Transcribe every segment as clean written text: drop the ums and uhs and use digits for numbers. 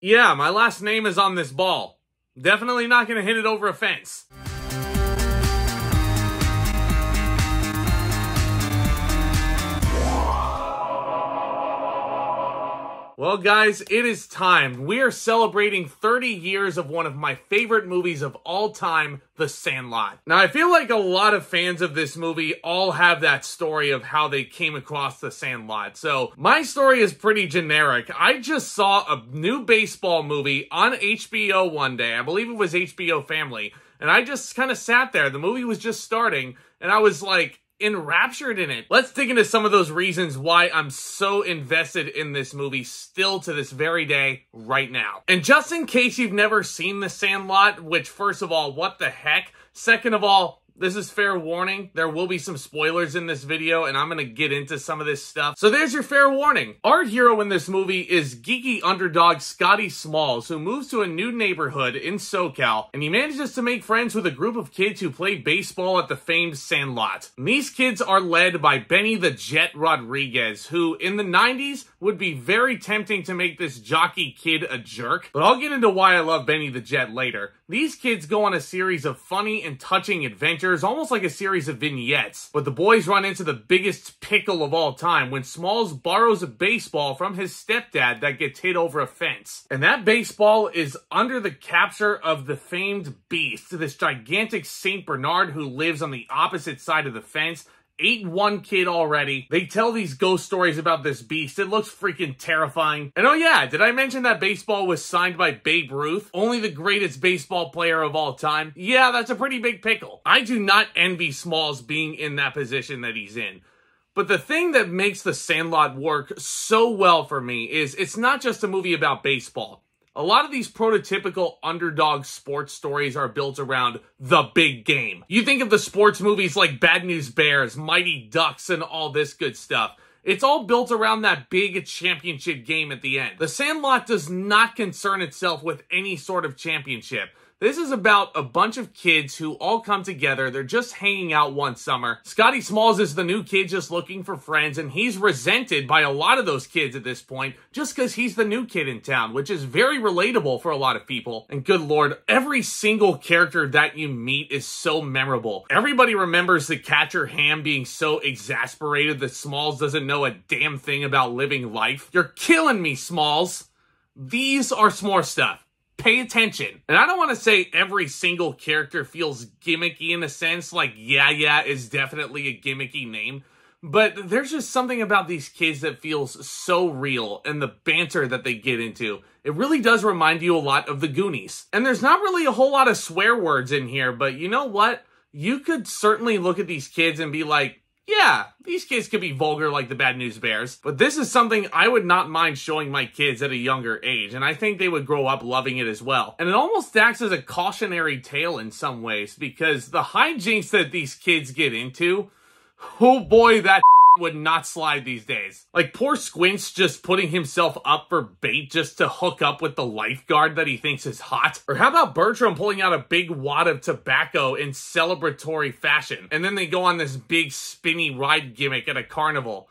Yeah, my last name is on this ball. Definitely not gonna hit it over a fence. Well, guys, it is time. We are celebrating 30 years of one of my favorite movies of all time, The Sandlot. Now, I feel like a lot of fans of this movie all have that story of how they came across The Sandlot. So, my story is pretty generic. I just saw a new baseball movie on HBO one day. I believe it was HBO Family. And I just kind of sat there. The movie was just starting, and I was like, enraptured in it. Let's dig into some of those reasons why I'm so invested in this movie still to this very day right now. And just in case you've never seen The Sandlot, which first of all, what the heck? Second of all, this is fair warning. There will be some spoilers in this video, and I'm going to get into some of this stuff. So there's your fair warning. Our hero in this movie is geeky underdog Scotty Smalls, who moves to a new neighborhood in SoCal, and he manages to make friends with a group of kids who play baseball at the famed Sandlot. And these kids are led by Benny the Jet Rodriguez, who in the 90s would be very tempting to make this jockey kid a jerk, but I'll get into why I love Benny the Jet later. These kids go on a series of funny and touching adventures, almost like a series of vignettes. But the boys run into the biggest pickle of all time when Smalls borrows a baseball from his stepdad that gets hit over a fence. And that baseball is under the capture of the famed Beast, this gigantic St. Bernard who lives on the opposite side of the fence. Ate one kid already. They tell these ghost stories about this beast. It looks freaking terrifying. And oh yeah, did I mention that baseball was signed by Babe Ruth? Only the greatest baseball player of all time? Yeah, that's a pretty big pickle. I do not envy Smalls being in that position that he's in. But the thing that makes The Sandlot work so well for me is it's not just a movie about baseball. A lot of these prototypical underdog sports stories are built around the big game. You think of the sports movies like Bad News Bears, Mighty Ducks, and all this good stuff. It's all built around that big championship game at the end. The Sandlot does not concern itself with any sort of championship. This is about a bunch of kids who all come together. They're just hanging out one summer. Scotty Smalls is the new kid just looking for friends, and he's resented by a lot of those kids at this point just because he's the new kid in town, which is very relatable for a lot of people. And good lord, every single character that you meet is so memorable. Everybody remembers the catcher Ham being so exasperated that Smalls doesn't know a damn thing about living life. You're killing me, Smalls. These are S'more stuff. Pay attention. And I don't want to say every single character feels gimmicky in a sense, like Yeah is definitely a gimmicky name, but there's just something about these kids that feels so real, and the banter that they get into. It really does remind you a lot of the Goonies. And there's not really a whole lot of swear words in here, but you know what? You could certainly look at these kids and be like, yeah, these kids could be vulgar like the Bad News Bears, but this is something I would not mind showing my kids at a younger age, and I think they would grow up loving it as well. And it almost acts as a cautionary tale in some ways, because the hijinks that these kids get into, oh boy, that would not slide these days. Like poor Squints just putting himself up for bait just to hook up with the lifeguard that he thinks is hot. Or how about Bertram pulling out a big wad of tobacco in celebratory fashion, and then they go on this big spinny ride gimmick at a carnival.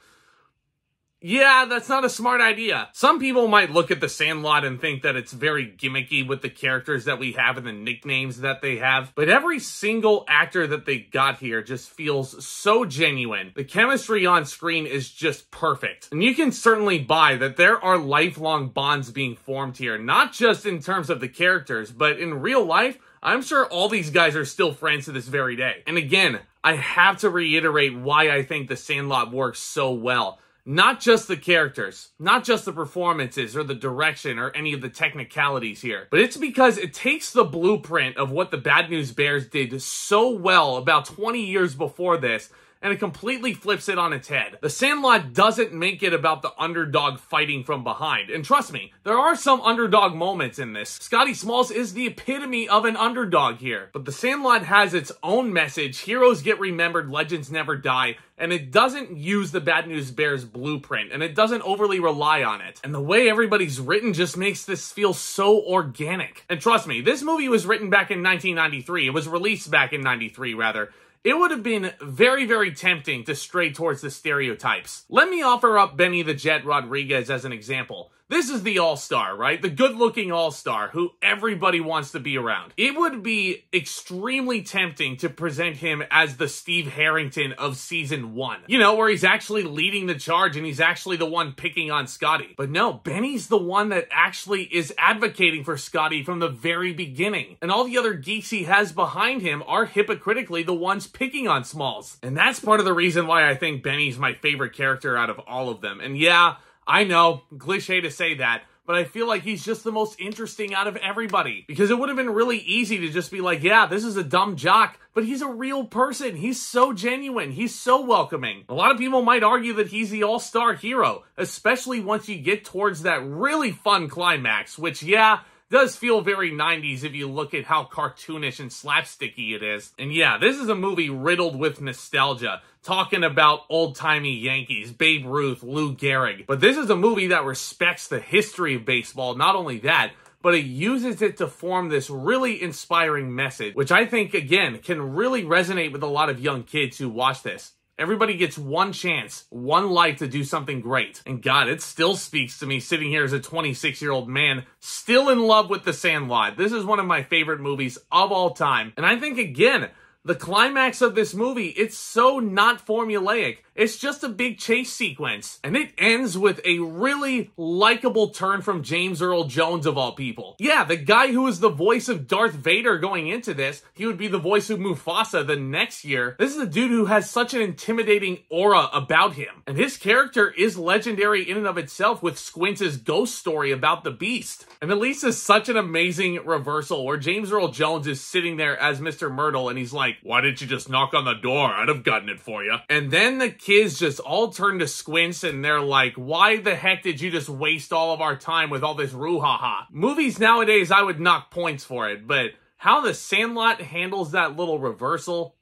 Yeah, that's not a smart idea. Some people might look at The Sandlot and think that it's very gimmicky with the characters that we have and the nicknames that they have, but every single actor that they got here just feels so genuine. The chemistry on screen is just perfect. And you can certainly buy that there are lifelong bonds being formed here, not just in terms of the characters, but in real life, I'm sure all these guys are still friends to this very day. And again, I have to reiterate why I think The Sandlot works so well. Not just the characters, not just the performances or the direction or any of the technicalities here, but it's because it takes the blueprint of what the Bad News Bears did so well about 20 years before this, and it completely flips it on its head. The Sandlot doesn't make it about the underdog fighting from behind. And trust me, there are some underdog moments in this. Scotty Smalls is the epitome of an underdog here. But The Sandlot has its own message. Heroes get remembered, legends never die. And it doesn't use the Bad News Bears blueprint, and it doesn't overly rely on it. And the way everybody's written just makes this feel so organic. And trust me, this movie was written back in 1993. It was released back in 93, rather. It would have been very, very tempting to stray towards the stereotypes. Let me offer up Benny the Jet Rodriguez as an example. This is the all-star, right? The good-looking all-star who everybody wants to be around. It would be extremely tempting to present him as the Steve Harrington of season 1. You know, where he's actually leading the charge and he's actually the one picking on Scotty. But no, Benny's the one that actually is advocating for Scotty from the very beginning. And all the other geeks he has behind him are hypocritically the ones picking on Smalls. And that's part of the reason why I think Benny's my favorite character out of all of them. And yeah, I know, cliché to say that, but I feel like he's just the most interesting out of everybody. Because it would have been really easy to just be like, yeah, this is a dumb jock, but he's a real person. He's so genuine. He's so welcoming. A lot of people might argue that he's the all-star hero, especially once you get towards that really fun climax, which, yeah, does feel very 90s if you look at how cartoonish and slapsticky it is. And yeah, this is a movie riddled with nostalgia, talking about old-timey Yankees, Babe Ruth, Lou Gehrig. But this is a movie that respects the history of baseball. Not only that, but it uses it to form this really inspiring message, which I think, again, can really resonate with a lot of young kids who watch this. Everybody gets one chance, one life to do something great. And God, it still speaks to me sitting here as a 26-year-old man, still in love with The Sandlot. This is one of my favorite movies of all time. And I think, again, the climax of this movie, it's so not formulaic. It's just a big chase sequence. And it ends with a really likable turn from James Earl Jones, of all people. Yeah, the guy who was the voice of Darth Vader going into this, he would be the voice of Mufasa the next year. This is a dude who has such an intimidating aura about him. And his character is legendary in and of itself with Squints' ghost story about the beast. And at least is such an amazing reversal where James Earl Jones is sitting there as Mr. Myrtle and he's like, why didn't you just knock on the door? I'd have gotten it for you. And then the kids just all turn to Squints and they're like, why the heck did you just waste all of our time with all this brouhaha? Movies nowadays, I would knock points for it, but how The Sandlot handles that little reversal,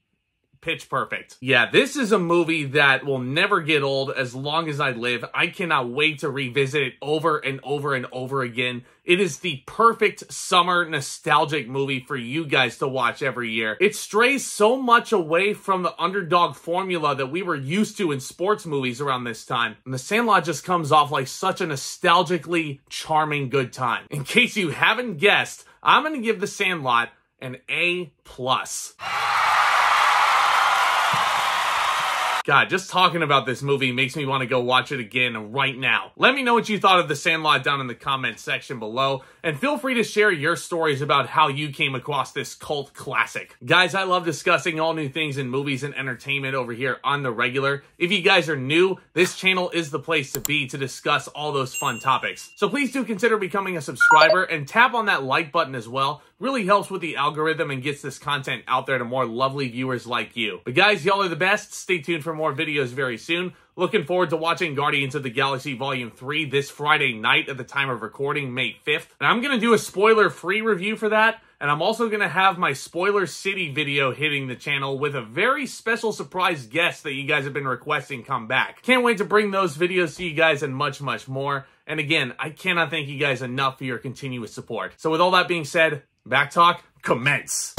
pitch perfect. Yeah, this is a movie that will never get old as long as I live. I cannot wait to revisit it over and over and over again. It is the perfect summer nostalgic movie for you guys to watch every year. It strays so much away from the underdog formula that we were used to in sports movies around this time. And The Sandlot just comes off like such a nostalgically charming good time. In case you haven't guessed, I'm going to give The Sandlot an A+. God, just talking about this movie makes me want to go watch it again right now. Let me know what you thought of The Sandlot down in the comments section below, and feel free to share your stories about how you came across this cult classic. Guys, I love discussing all new things in movies and entertainment over here on The Regular. If you guys are new, this channel is the place to be to discuss all those fun topics. So please do consider becoming a subscriber and tap on that like button as well. Really helps with the algorithm and gets this content out there to more lovely viewers like you. But guys, y'all are the best. Stay tuned for more videos very soon. Looking forward to watching Guardians of the Galaxy Volume 3 this Friday night at the time of recording, May 5th. And I'm going to do a spoiler-free review for that. And I'm also going to have my Spoiler City video hitting the channel with a very special surprise guest that you guys have been requesting come back. Can't wait to bring those videos to you guys and much, much more. And again, I cannot thank you guys enough for your continuous support. So with all that being said, Back Talk, commence.